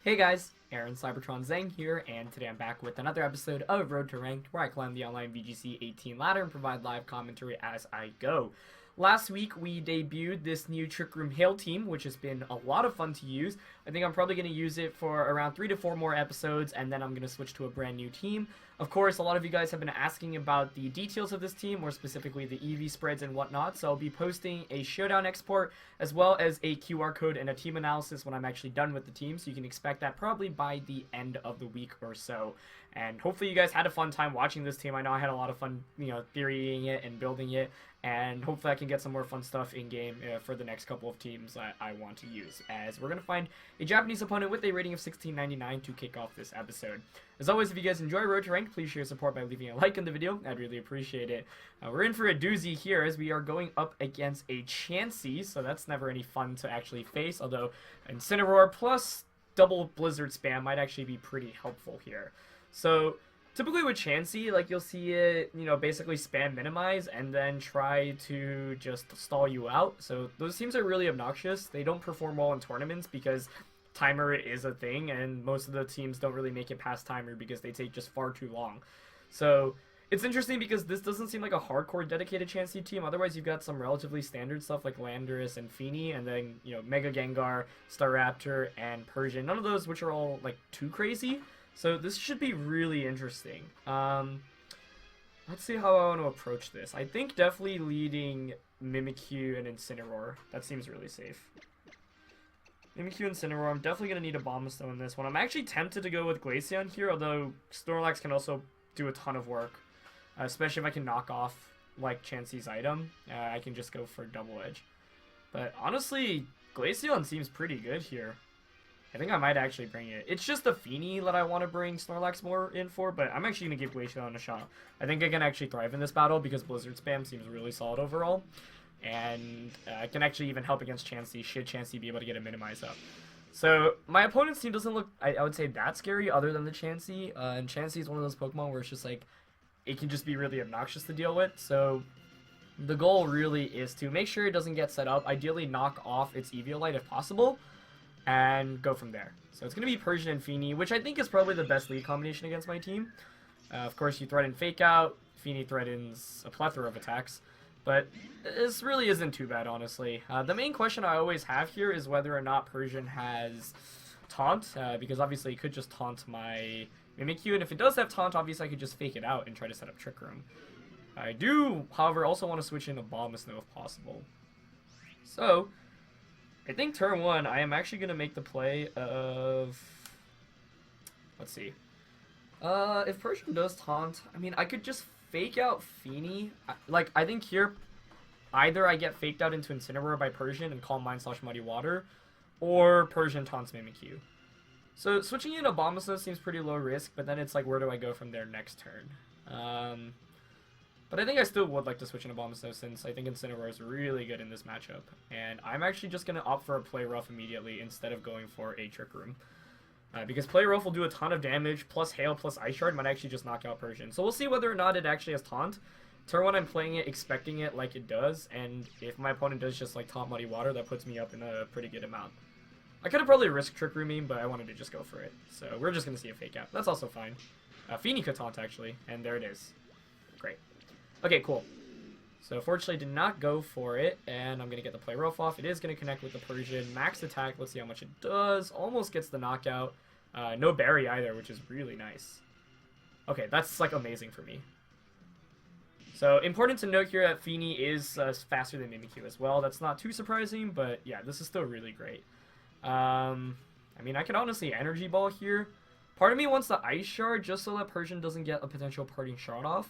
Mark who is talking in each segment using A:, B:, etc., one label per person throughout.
A: Hey guys, Aaron Cybertron Zhang here, and today I'm back with another episode of Road to Ranked, where I climb the online VGC 18 ladder and provide live commentary as I go. Last week, we debuted this new Trick Room Hail team, which has been a lot of fun to use. I think I'm probably going to use it for around 3 to 4 more episodes, and then I'm going to switch to a brand new team. Of course, a lot of you guys have been asking about the details of this team, more specifically the EV spreads and whatnot, so I'll be posting a Showdown Export, as well as a QR code and a team analysis when I'm actually done with the team, so you can expect that probably by the end of the week or so. And hopefully you guys had a fun time watching this team. I know I had a lot of fun, theorying it and building it, and hopefully I can get some more fun stuff in-game for the next couple of teams that I want to use, as we're going to find a Japanese opponent with a rating of 1699 to kick off this episode. As always, if you guys enjoy Road to Ranked, please show your support by leaving a like on the video. I'd really appreciate it. We're in for a doozy here, as we are going up against a Chansey, so that's never any fun to actually face, although Incineroar plus double Blizzard spam might actually be pretty helpful here. So typically with Chansey, you'll see it, basically spam minimize and then try to just stall you out. So those teams are really obnoxious. They don't perform well in tournaments because timer is a thing, and most of the teams don't really make it past timer because they take just far too long. So it's interesting because this doesn't seem like a hardcore dedicated Chansey team. Otherwise, you've got some relatively standard stuff like Landorus and Feeny, and then, Mega Gengar, Staraptor, and Persian. None of those which are all, too crazy. So this should be really interesting. Let's see how I want to approach this. I think definitely leading Mimikyu and Incineroar. That seems really safe. Mimikyu and Incineroar. I'm definitely going to need a Bombastone in this one. I'm actually tempted to go with Glaceon here, although Snorlax can also do a ton of work. Especially if I can knock off, Chansey's item. I can just go for Double Edge. But honestly, Glaceon seems pretty good here. I think I might actually bring it. It's just the Feeny that I want to bring Snorlax more in for, but I'm actually going to give Glaceon a shot. I think I can actually thrive in this battle because Blizzard spam seems really solid overall. And I can actually even help against Chansey, should Chansey be able to get a minimize up. So my opponent's team doesn't look, I would say, that scary other than the Chansey. And Chansey is one of those Pokemon where it's just it can just be really obnoxious to deal with. So the goal really is to make sure it doesn't get set up. Ideally knock off its Eviolite if possible, and go from there. So it's going to be Persian and Feeny, which I think is probably the best lead combination against my team. Of course, you threaten Fake Out, Feeny threatens a plethora of attacks, but this really isn't too bad, honestly. The main question I always have here is whether or not Persian has Taunt, because obviously it could just taunt my Mimikyu, and if it does have Taunt, obviously I could just fake it out and try to set up Trick Room. I do, however, also want to switch in a Bombastone if possible. So I think turn 1, I am actually going to make the play of, let's see, if Persian does taunt, I mean, I could just fake out Feeny. I think here, either I get faked out into Incineroar by Persian and Calm Mind / Muddy Water, or Persian taunts Mimikyu. So switching in a Bombastone seems pretty low risk, but then it's where do I go from there next turn? But I think I still would like to switch into Bombastone since I think Incineroar is really good in this matchup. And I'm actually just going to opt for a Play Rough immediately instead of going for a Trick Room. Because Play Rough will do a ton of damage, plus Hail, plus Ice Shard might actually just knock out Persian. So we'll see whether or not it actually has Taunt. Turn 1, I'm playing it, expecting it like it does. And if my opponent does just Taunt Muddy Water, that puts me up in a pretty good amount. I could have probably risked Trick Rooming, but I wanted to just go for it. So we're just going to see a Fake Out. That's also fine. Feeny could Taunt, actually. And there it is. Great. Okay, cool. So fortunately did not go for it, and I'm going to get the Play Rough off. It is going to connect with the Persian. Max attack, let's see how much it does. Almost gets the knockout. No Berry either, which is really nice. Okay, that's amazing for me. So important to note here that Feeny is faster than Mimikyu as well. That's not too surprising, but yeah, this is still really great. I mean, I could honestly Energy Ball here. Part of me wants the Ice Shard just so that Persian doesn't get a potential parting shot off.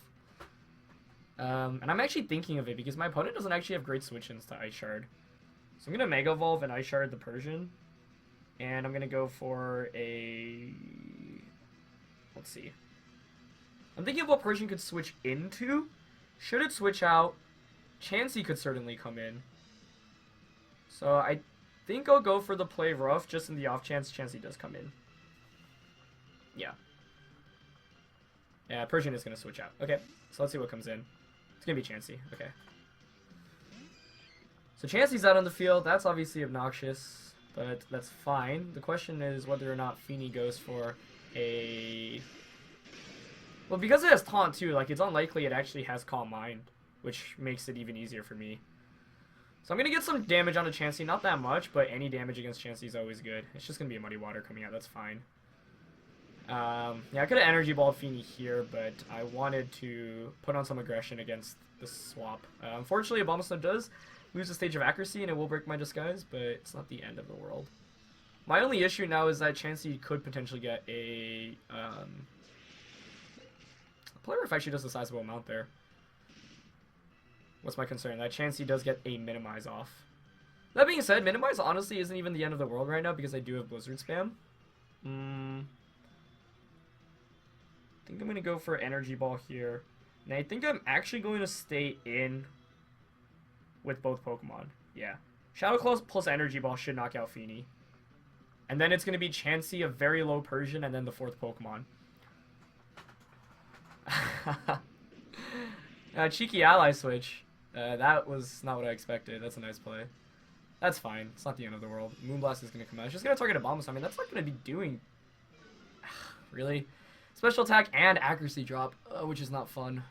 A: And I'm actually thinking of it because my opponent doesn't actually have great switch-ins to Ice Shard. So I'm going to Mega Evolve and Ice Shard the Persian. And I'm going to go for a... Let's see. I'm thinking of what Persian could switch into. Should it switch out, Chansey could certainly come in. So I think I'll go for the Play Rough just in the off chance Chansey does come in. Yeah. Yeah, Persian is going to switch out. Okay, so let's see what comes in. It's going to be Chansey. Okay. So Chansey's out on the field. That's obviously obnoxious. but that's fine. The question is whether or not Feeny goes for a... Well, because it has Taunt too, like, it's unlikely it actually has Calm Mind, which makes it even easier for me. So I'm going to get some damage onto Chansey, not that much, but any damage against Chansey is always good. It's just going to be a Muddy Water coming out, that's fine. Yeah, I could have Energy Balled Feeny here, but I wanted to put on some aggression against the swap. Unfortunately, Abomasnow does lose a stage of accuracy, and it will break my disguise, but it's not the end of the world. My only issue now is that Chansey could potentially get a... Player if actually does a sizable amount there. What's my concern? That Chansey does get a Minimize off. That being said, Minimize honestly isn't even the end of the world right now because I do have Blizzard spam. I think I'm going to go for Energy Ball here. And I think I'm actually going to stay in with both Pokemon. Yeah. Shadow Claw plus Energy Ball should knock out Feeny. And then it's going to be Chansey, a very low Persian, and then the fourth Pokemon. Cheeky ally switch. That was not what I expected. That's a nice play. That's fine. It's not the end of the world. Moonblast is going to come out. It's just going to target a Abomasnow. I mean, that's not going to be doing... Really? Special attack and accuracy drop, which is not fun.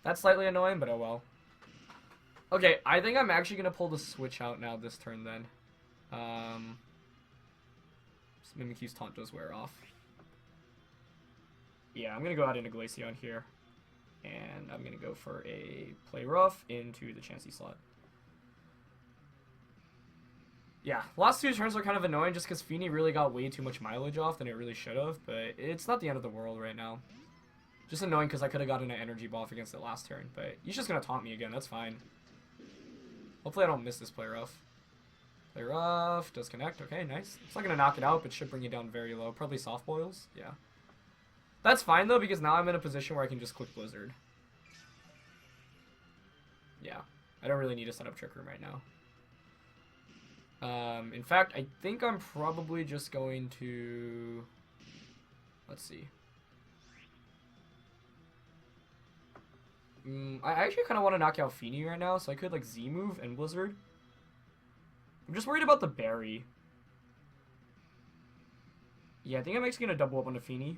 A: That's slightly annoying, but oh well. Okay, I think I'm actually going to pull the switch out now this turn then. Mimikyu's taunt does wear off. Yeah, I'm going to go out into Glaceon here. And I'm going to go for a Play Rough into the Chansey slot. Yeah, last two turns were kind of annoying just because Feeny really got way too much mileage off than it really should have. But it's not the end of the world right now. Just annoying because I could have gotten an Energy Ball against it last turn. But he's just going to taunt me again. That's fine. Hopefully I don't miss this Play Rough. Play Rough does connect. Okay, nice. It's not going to knock it out, but should bring it down very low. Probably Soft Boils. Yeah. That's fine, though, because now I'm in a position where I can just click Blizzard. Yeah. I don't really need to set up Trick Room right now. In fact, I think I'm probably just going to... Let's see. I actually kind of want to knock out Feeny right now, so I could, like, Z-move and Blizzard. I'm just worried about the berry. Yeah, I think I'm actually going to double up on the Feeny.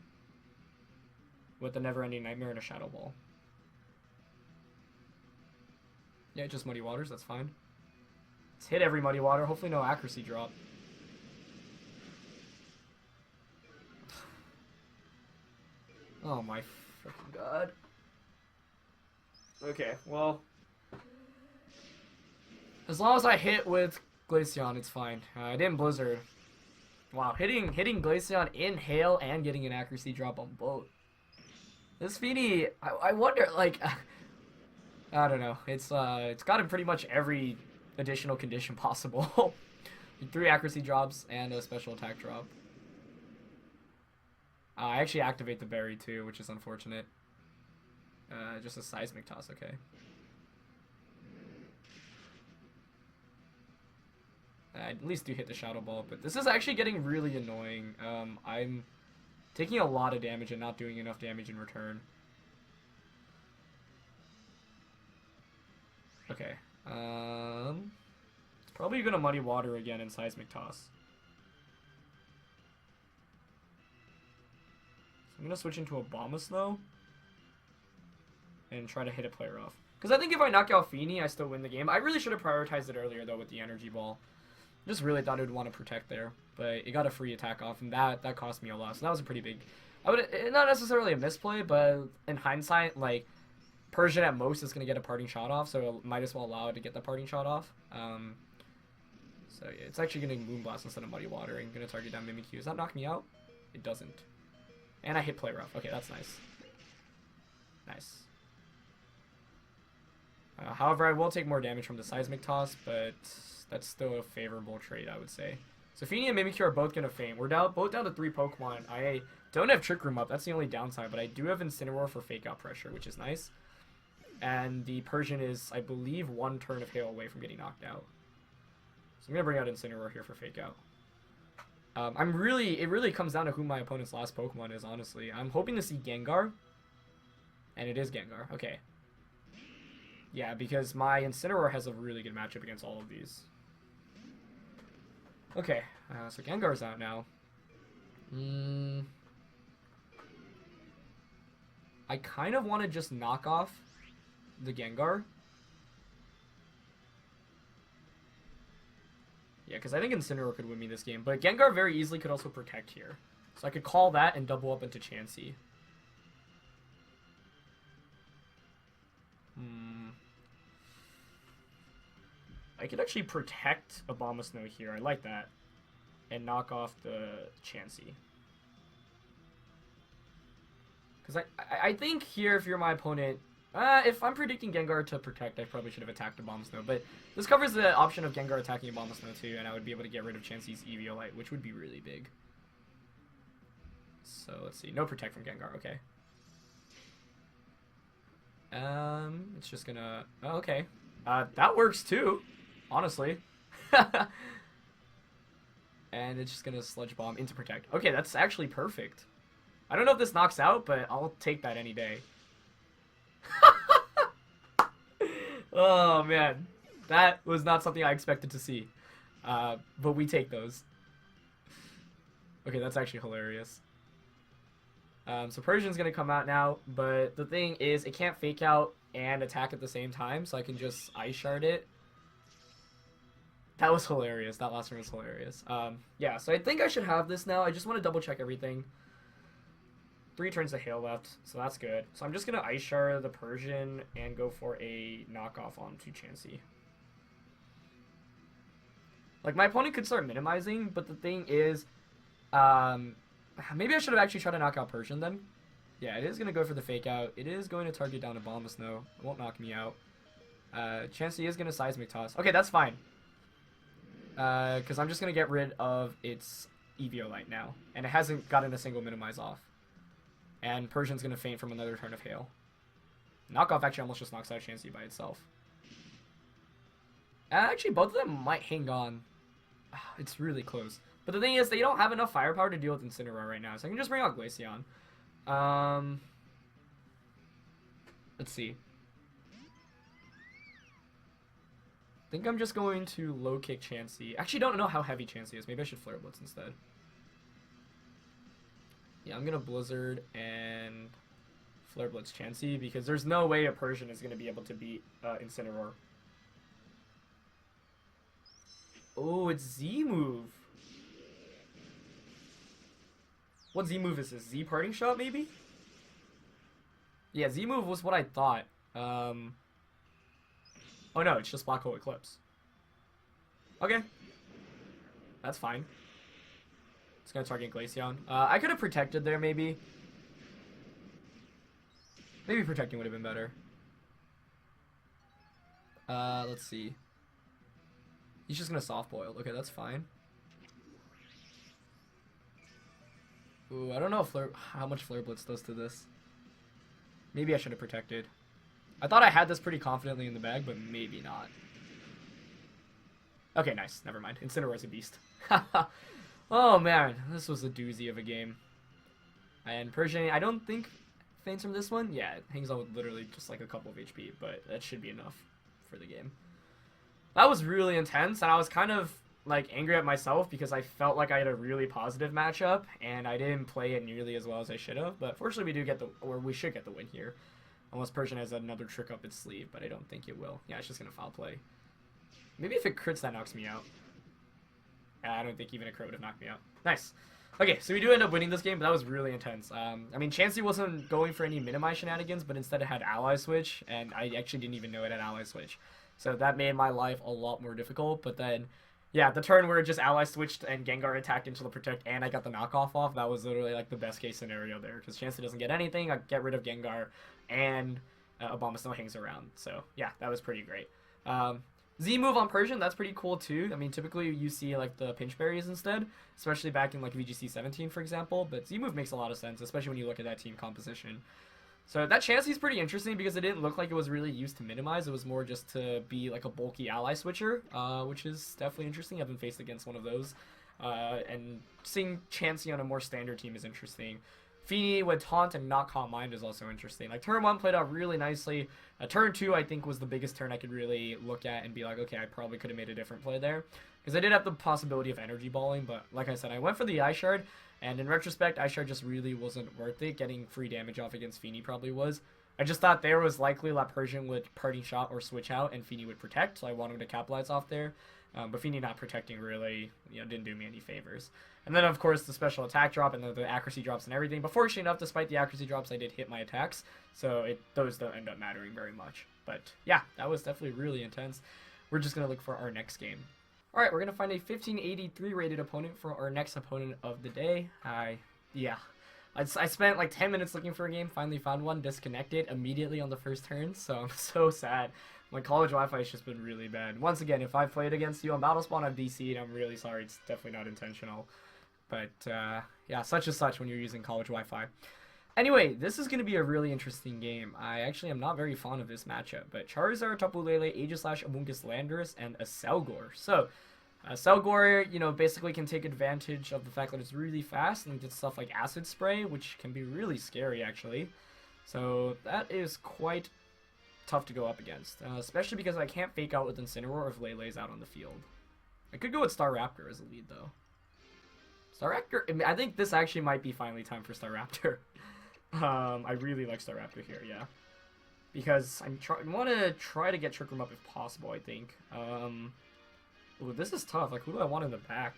A: With the Never-Ending Nightmare and a Shadow Ball. Yeah, just Muddy Waters, that's fine. Let's hit every Muddy Water, hopefully no accuracy drop. Oh my freaking god. Okay, well... As long as I hit with Glaceon, it's fine. I didn't Blizzard. Wow, hitting Glaceon in Hail and getting an accuracy drop on both. This Feeny, I wonder, like, I don't know. It's gotten pretty much every additional condition possible. 3 accuracy drops and a special attack drop. I actually activate the berry too, which is unfortunate. Just a Seismic Toss, okay. I at least do hit the Shadow Ball, but this is actually getting really annoying. I'm taking a lot of damage and not doing enough damage in return. Okay. It's probably gonna Muddy Water again and Seismic Toss. So I'm gonna switch into Abomasnow and try to hit a Play Rough. Because I think if I knock out Feeny, I still win the game. I really should have prioritized it earlier though with the Energy Ball. Just really thought it would want to protect there, but it got a free attack off, and that cost me a lot. So that was a pretty big. Not necessarily a misplay, but in hindsight, like Persian at most is gonna get a parting shot off, so might as well allow it to get the parting shot off. So yeah, it's actually gonna Moonblast instead of Muddy Water and gonna target down Mimikyu. Does that knock me out? It doesn't. And I hit Play Rough. Okay, that's nice. Nice. However, I will take more damage from the Seismic Toss, but that's still a favorable trade, I would say. So Feeny and Mimikyu are both going to faint. We're both down to 3 Pokemon. I don't have Trick Room up. That's the only downside, but I do have Incineroar for Fake Out Pressure, which is nice. And the Persian is, I believe, 1 turn of Hail away from getting knocked out. So I'm going to bring out Incineroar here for Fake Out. It really comes down to who my opponent's last Pokemon is, honestly. I'm hoping to see Gengar. And it is Gengar. Okay. Yeah, because my Incineroar has a really good matchup against all of these. Okay, so Gengar's out now. I kind of want to just knock off the Gengar. Yeah, because I think Incineroar could win me this game. But Gengar very easily could also protect here. So I could call that and double up into Chansey. I could actually protect Abomasnow here. I like that. And knock off the Chansey. Because I think here, if you're my opponent, if I'm predicting Gengar to protect, I probably should have attacked Abomasnow. But this covers the option of Gengar attacking Abomasnow too, and I would be able to get rid of Chansey's Eviolite, which would be really big. So let's see. No protect from Gengar. Okay. It's just gonna... Oh, okay. That works too, honestly. And it's just gonna Sludge Bomb into protect. Okay, that's actually perfect. I don't know if this knocks out, but I'll take that any day. Oh, man. That was not something I expected to see. But we take those. Okay, that's actually hilarious. So Persian's going to come out now, but the thing is, it can't Fake Out and attack at the same time, so I can just Ice Shard it. That was hilarious. That last one was hilarious. Yeah, so I think I should have this now. I just want to double check everything. 3 turns of Hail left, so that's good. So I'm just going to Ice Shard the Persian and go for a knockoff onto Chansey. Like, my opponent could start minimizing, but the thing is, maybe I should have actually tried to knock out Persian then. Yeah, it is going to go for the Fake Out. It is going to target down Abomasnow. It won't knock me out. Chansey is going to Seismic Toss. Okay, that's fine. Because I'm just going to get rid of its Eviolite now. And it hasn't gotten a single minimize off. And Persian's going to faint from another turn of Hail. Knockoff actually almost just knocks out Chansey by itself. Actually, both of them might hang on. It's really close. But the thing is, they don't have enough firepower to deal with Incineroar right now. So I can just bring out Glaceon. Let's see. I think I'm just going to low kick Chansey. Actually, don't know how heavy Chansey is. Maybe I should Flare Blitz instead. Yeah, I'm going to Blizzard and Flare Blitz Chansey because there's no way a Persian is going to be able to beat Incineroar. Oh, it's Z-move. What Z-move is this? Z Parting Shot, maybe? Yeah, Z-move was what I thought. Oh no, it's just Black Hole Eclipse. Okay. That's fine. It's gonna target Glaceon. I could have protected there, maybe. Maybe protecting would have been better. Let's see. He's just gonna Soft Boil. Okay, that's fine. Ooh, I don't know if how much Flare Blitz does to this. Maybe I should have protected. I thought I had this pretty confidently in the bag, but maybe not. Okay, nice. Never mind. Incineroar's a beast. Oh, man. This was a doozy of a game. And Persian, I don't think faints from this one. Yeah, it hangs on with literally just like a couple of HP, but that should be enough for the game. That was really intense, and I was kind of like angry at myself because I felt like I had a really positive matchup, and I didn't play it nearly as well as I should have. But fortunately, we should get the win here. Unless Persian has another trick up its sleeve, but I don't think it will. Yeah, it's just going to foul play. Maybe if it crits, that knocks me out. I don't think even a crit would have knocked me out. Nice. Okay, so we do end up winning this game, but that was really intense. I mean, Chansey wasn't going for any minimize shenanigans, but instead it had Ally Switch, and I actually didn't even know it had Ally Switch. So that made my life a lot more difficult, but then... yeah, the turn where it just Ally switched and Gengar attacked into the Protect and I got the knockoff off, that was literally like the best case scenario there. Because Chansey doesn't get anything, I get rid of Gengar, and Abomasnow hangs around. So yeah, that was pretty great. Z-move on Persian, that's pretty cool too. I mean, typically you see like the Pinch Berries instead, especially back in like VGC 17 for example, but Z-move makes a lot of sense, especially when you look at that team composition. So that Chansey's pretty interesting because it didn't look like it was really used to minimize. It was more just to be like a bulky ally switcher, which is definitely interesting. I haven't faced against one of those. And seeing Chansey on a more standard team is interesting. Feeney with Taunt and not Calm Mind is also interesting. Like, turn 1 played out really nicely. Turn 2, I think, was the biggest turn I could really look at and be like, okay, I probably could have made a different play there. Because I did have the possibility of energy balling, but like I said, I went for the Ice Shard, and in retrospect, Ice Shard just really wasn't worth it. Getting free damage off against Feeney probably was. I just thought there was likely La Persian would Parting Shot or switch out, and Feeney would protect, so I wanted to capitalize off there. But Feeney not protecting really, didn't do me any favors. And then, of course, the special attack drop and the accuracy drops and everything. But fortunately enough, despite the accuracy drops, I did hit my attacks. So those don't end up mattering very much. But yeah, that was definitely really intense. We're just going to look for our next game. Alright, we're going to find a 1583 rated opponent for our next opponent of the day. I spent like 10 minutes looking for a game, finally found one, disconnected immediately on the first turn. So I'm so sad. My college Wi-Fi has just been really bad. Once again, if I played against you on Battle Spawn, I've DC'd. I'm really sorry. It's definitely not intentional. But, yeah, such is such when you're using college Wi-Fi. Anyway, this is going to be a really interesting game. I actually am not very fond of this matchup. But Charizard, Tapu Lele, Aegislash, Amoonguss Landorus, and a Selgor. So, Selgor, basically can take advantage of the fact that it's really fast and does stuff like Acid Spray, which can be really scary, actually. So, that is quite tough to go up against, especially because I can't fake out with Incineroar if Lele's out on the field. I could go with Staraptor as a lead, though. Staraptor, I think this actually might be finally time for Staraptor. I really like Staraptor here, yeah. Because I want to try to get Trick Room up if possible, I think. Ooh, this is tough. Like, who do I want in the back?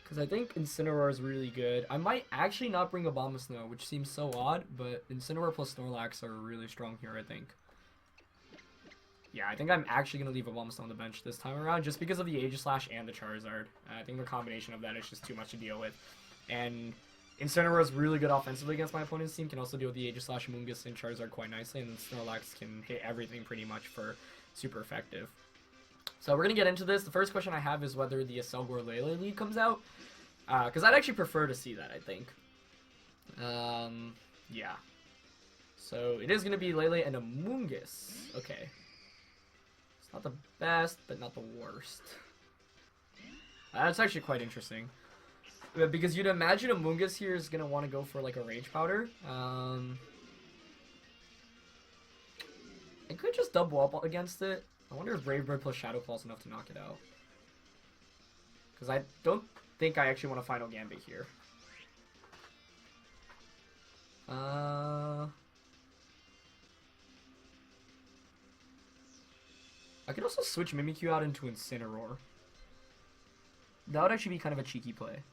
A: Because I think Incineroar is really good. I might actually not bring Abomasnow, which seems so odd, but Incineroar plus Snorlax are really strong here, I think. Yeah, I think I'm actually going to leave Abomasnow on the bench this time around, just because of the Aegislash and the Charizard. I think the combination of that is just too much to deal with. And Incineroar is really good offensively against my opponent's team, can also deal with the Aegislash, Amoonguss, and Charizard quite nicely, and then Snorlax can hit everything pretty much for super effective. So we're going to get into this. The first question I have is whether the Selgor Lele lead comes out. Because I'd actually prefer to see that, I think. Yeah. So it is going to be Lele and Amoonguss. Okay. It's not the best, but not the worst. That's actually quite interesting. Because you'd imagine Amoonguss here is going to want to go for like a Rage Powder. I could just double up against it. I wonder if Brave Bird plus Shadow Claw is enough to knock it out. Because I don't think I actually want to Final Gambit here. I could also switch Mimikyu out into Incineroar. That would actually be kind of a cheeky play.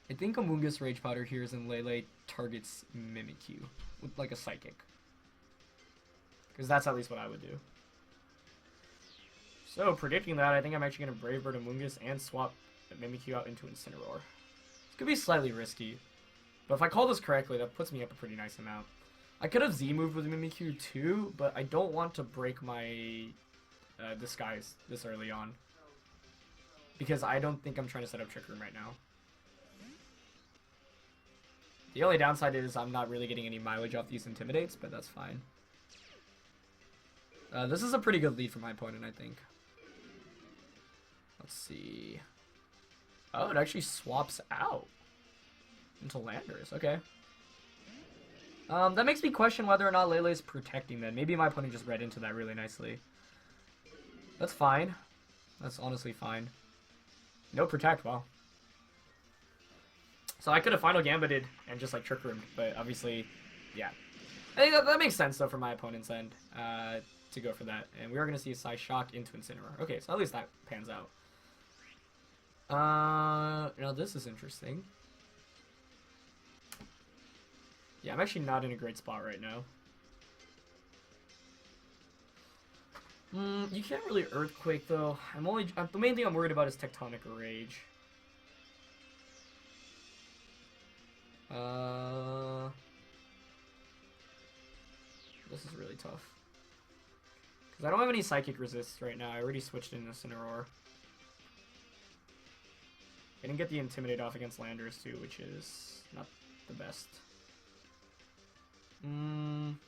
A: I think Amoonguss Rage Powder here is in Lele targets Mimikyu with like a Psychic. Because that's at least what I would do. So, predicting that, I think I'm actually going to Brave Bird Amoonguss and swap Mimikyu out into Incineroar. This could be slightly risky. But if I call this correctly, that puts me up a pretty nice amount. I could have Z-moved with Mimikyu too, but I don't want to break my disguise this early on. Because I don't think I'm trying to set up Trick Room right now. The only downside is I'm not really getting any mileage off these Intimidates, but that's fine. This is a pretty good lead for my opponent, I think. Let's see. Oh, it actually swaps out into Landorus. Okay. That makes me question whether or not Lele's protecting them. Maybe my opponent just read into that really nicely. That's fine. That's honestly fine. No protect, well. So I could have Final Gambited and just like Trick Roomed, but obviously, yeah. I think that makes sense though from my opponent's end. To go for that. And we are going to see a Psy Shock into Incineroar. Okay, so at least that pans out. Now this is interesting. Yeah, I'm actually not in a great spot right now. You can't really Earthquake though. The main thing I'm worried about is Tectonic Rage. This is really tough. I don't have any Psychic Resists right now. I already switched into Incineroar. I didn't get the Intimidate off against Landorus too, which is not the best. I'm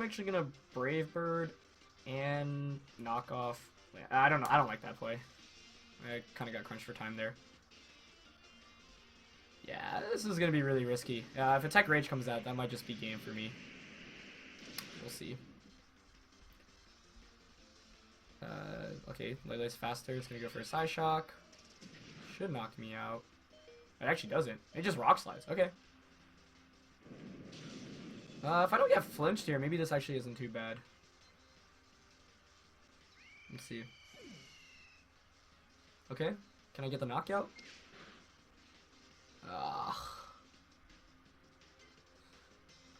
A: actually gonna Brave Bird and knock off. I don't know. I don't like that play. I kind of got crunched for time there. Yeah, this is going to be really risky. If Attack Rage comes out, that might just be game for me. We'll see. Okay, Lele's faster. It's going to go for a Psy Shock. Should knock me out. It actually doesn't. It just Rock Slides. Okay. If I don't get flinched here, maybe this actually isn't too bad. Let's see. Okay. Can I get the knockout?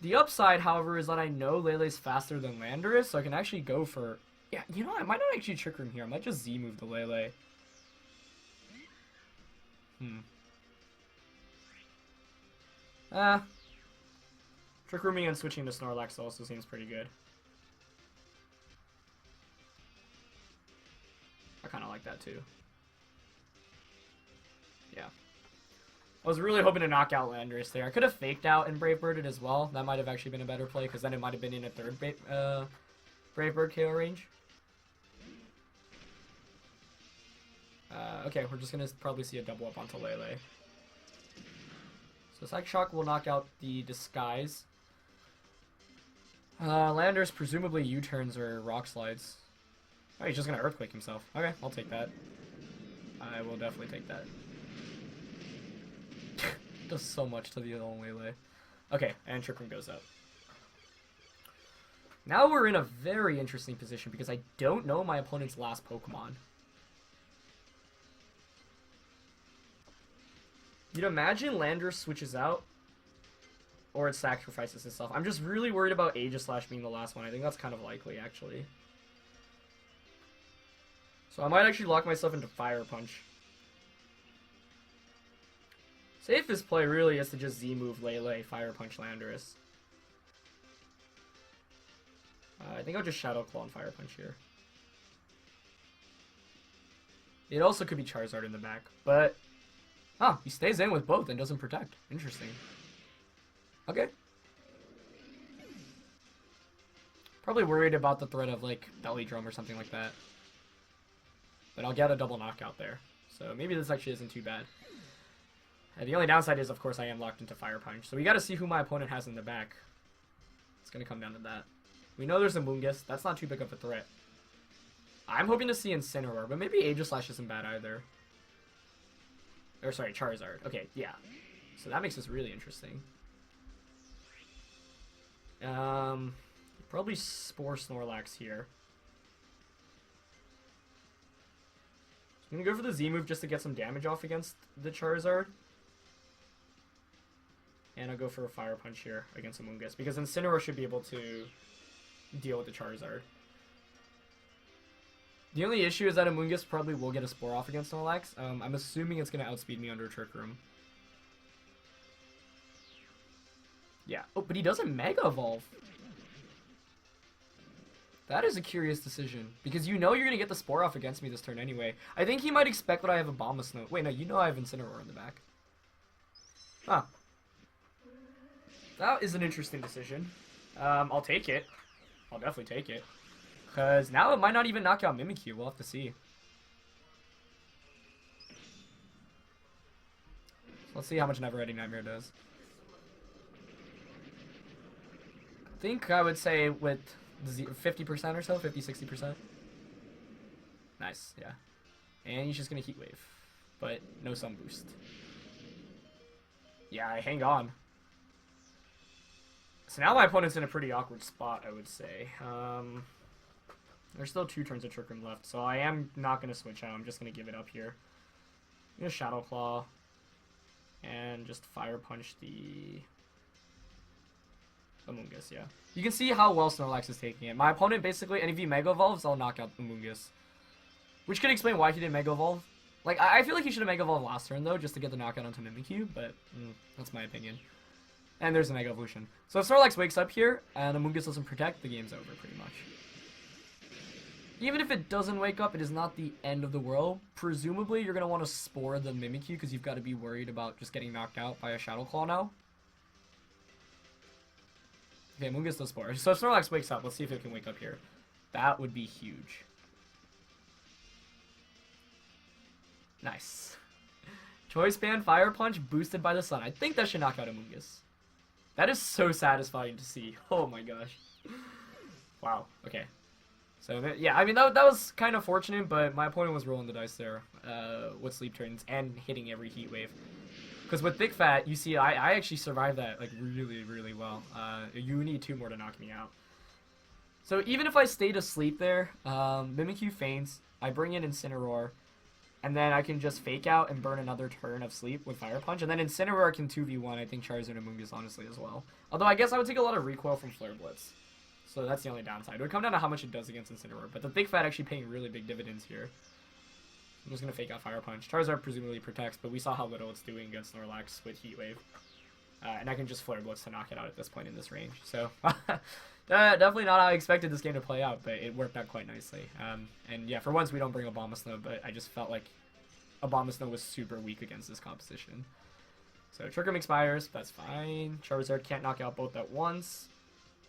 A: The upside, however, is that I know Lele's faster than Landorus, so I can actually go for... Yeah, you know, I might not actually Trick Room here. I might just Z-move the Lele. Trick Rooming and switching to Snorlax also seems pretty good. I kind of like that too. Yeah. I was really hoping to knock out Landorus there. I could have faked out and Brave Birded as well. That might have actually been a better play, because then it might have been in a third Brave Bird KO range. Okay, we're just going to probably see a double up onto Lele. So Psych Shock will knock out the Disguise. Landorus presumably U-turns or Rock Slides. Oh, he's just going to Earthquake himself. Okay, I'll take that. I will definitely take that. Does so much to the old Lele. Okay, and Trick Room goes up. Now we're in a very interesting position because I don't know my opponent's last Pokemon. You'd imagine Landorus switches out or it sacrifices itself. I'm just really worried about Aegislash being the last one. I think that's kind of likely, actually. So I might actually lock myself into Fire Punch. Safest play really is to just Z-move Lele, Fire Punch Landorus. I think I'll just Shadow Claw and Fire Punch here. It also could be Charizard in the back, but... Oh, he stays in with both and doesn't protect. Interesting. Okay. Probably worried about the threat of, like, Belly Drum or something like that. But I'll get a double knockout there. So maybe this actually isn't too bad. The only downside is, of course, I am locked into Fire Punch. So we got to see who my opponent has in the back. It's going to come down to that. We know there's a Moongus. That's not too big of a threat. I'm hoping to see Incineroar, but maybe Aegislash isn't bad either. Or, sorry, Charizard. Okay, yeah. So that makes this really interesting. Probably Spore Snorlax here. I'm going to go for the Z-move just to get some damage off against the Charizard. And I'll go for a Fire Punch here against Amoonguss, because Incineroar should be able to deal with the Charizard. The only issue is that Amoonguss probably will get a Spore off against Snorlax. I'm assuming it's going to outspeed me under Trick Room. Yeah. Oh, but he doesn't Mega Evolve. That is a curious decision, because you know you're going to get the Spore off against me this turn anyway. I think he might expect that I have a Abomasnow. Wait, no, you know I have Incineroar in the back. Huh. That is an interesting decision. I'll take it. I'll definitely take it. Because now it might not even knock out Mimikyu. We'll have to see. Let's see how much Never Ending Nightmare does. I think I would say with 50% or so, 50-60%. Nice, yeah. And he's just going to Heat Wave. But no Sun Boost. Yeah, I hang on. So now my opponent's in a pretty awkward spot, I would say. There's still 2 turns of Trick Room left, so I am not going to switch out. I'm just going to give it up here. I'm going to Shadow Claw. And just Fire Punch the Amoonguss, yeah. You can see how well Snorlax is taking it. My opponent basically, and if he Mega Evolves, I'll knock out Amoonguss. Which could explain why he didn't Mega Evolve. Like, I feel like he should have Mega Evolved last turn, though, just to get the knockout onto Mimikyu, but that's my opinion. And there's a Mega Evolution. So if Snorlax wakes up here, and Amoonguss doesn't protect, the game's over, pretty much. Even if it doesn't wake up, it is not the end of the world. Presumably, you're going to want to Spore the Mimikyu, because you've got to be worried about just getting knocked out by a Shadow Claw now. Okay, Amoonguss does Spore. So if Snorlax wakes up, let's see if it can wake up here. That would be huge. Nice. Choice Band, Fire Punch, boosted by the sun. I think that should knock out Amoonguss. That is so satisfying to see. Oh my gosh. Wow, okay. So, yeah, I mean, that was kind of fortunate, but my opponent was rolling the dice there with sleep turns and hitting every heat wave. Because with Big Fat, you see, I actually survived that, like, really, really well. You need 2 more to knock me out. So even if I stayed asleep there, Mimikyu faints, I bring in Incineroar, and then I can just fake out and burn another turn of sleep with Fire Punch. And then Incineroar can 2v1, I think Charizard and Amoonguss, honestly, as well. Although I guess I would take a lot of recoil from Flare Blitz. So that's the only downside. It would come down to how much it does against Incineroar. But the Big Fat actually paying really big dividends here. I'm just going to fake out Fire Punch. Charizard presumably protects, but we saw how little it's doing against Snorlax with Heat Wave. And I can just Flare Blitz to knock it out at this point in this range. So, definitely not how I expected this game to play out, but it worked out quite nicely. And yeah, for once we don't bring Abomasnow, but I just felt like Abomasnow was super weak against this composition. So, Trick Room expires, that's fine. Charizard can't knock out both at once.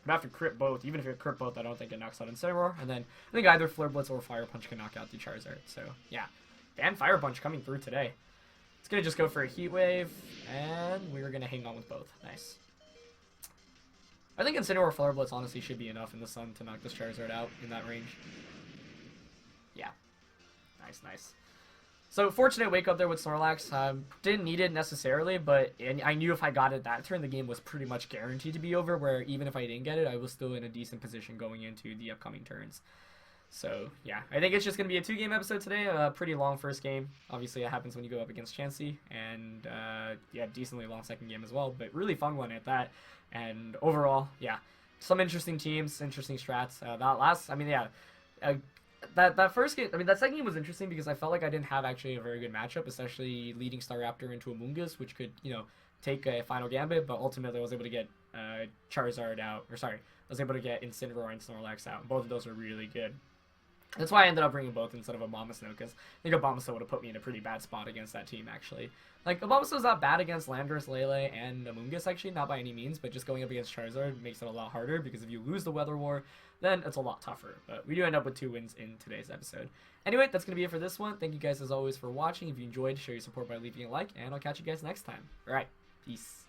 A: But have to crit both. Even if you crit both, I don't think it knocks out Incineroar. And then I think either Flare Blitz or Fire Punch can knock out the Charizard. So, yeah. And Fire Punch coming through today. It's going to just go for a Heat Wave, and we're going to hang on with both. Nice. I think Incineroar Flare Blitz honestly should be enough in the sun to knock this Charizard out in that range. Yeah. Nice, nice. So, fortunate wake up there with Snorlax. Didn't need it necessarily, but I knew if I got it that turn, the game was pretty much guaranteed to be over, where even if I didn't get it, I was still in a decent position going into the upcoming turns. So, yeah, I think it's just going to be a 2-game episode today. A pretty long first game. Obviously, it happens when you go up against Chansey. And, yeah, decently long second game as well. But really fun one at that. And overall, yeah, some interesting teams, interesting strats. That first game, I mean, that second game was interesting because I felt like I didn't have actually a very good matchup, especially leading Staraptor into Amoonguss, which could, you know, take a final gambit. But ultimately, I was able to get Charizard out. Or, sorry, I was able to get Incineroar and Snorlax out. Both of those were really good. That's why I ended up bringing both instead of Abomasnow, because I think Abomasnow would have put me in a pretty bad spot against that team, actually. Like, Abomasnow's not bad against Landorus, Lele, and Amoonguss, actually, not by any means, but just going up against Charizard makes it a lot harder, because if you lose the Weather War, then it's a lot tougher. But we do end up with 2 wins in today's episode. Anyway, that's going to be it for this one. Thank you guys, as always, for watching. If you enjoyed, show your support by leaving a like, and I'll catch you guys next time. Alright, peace.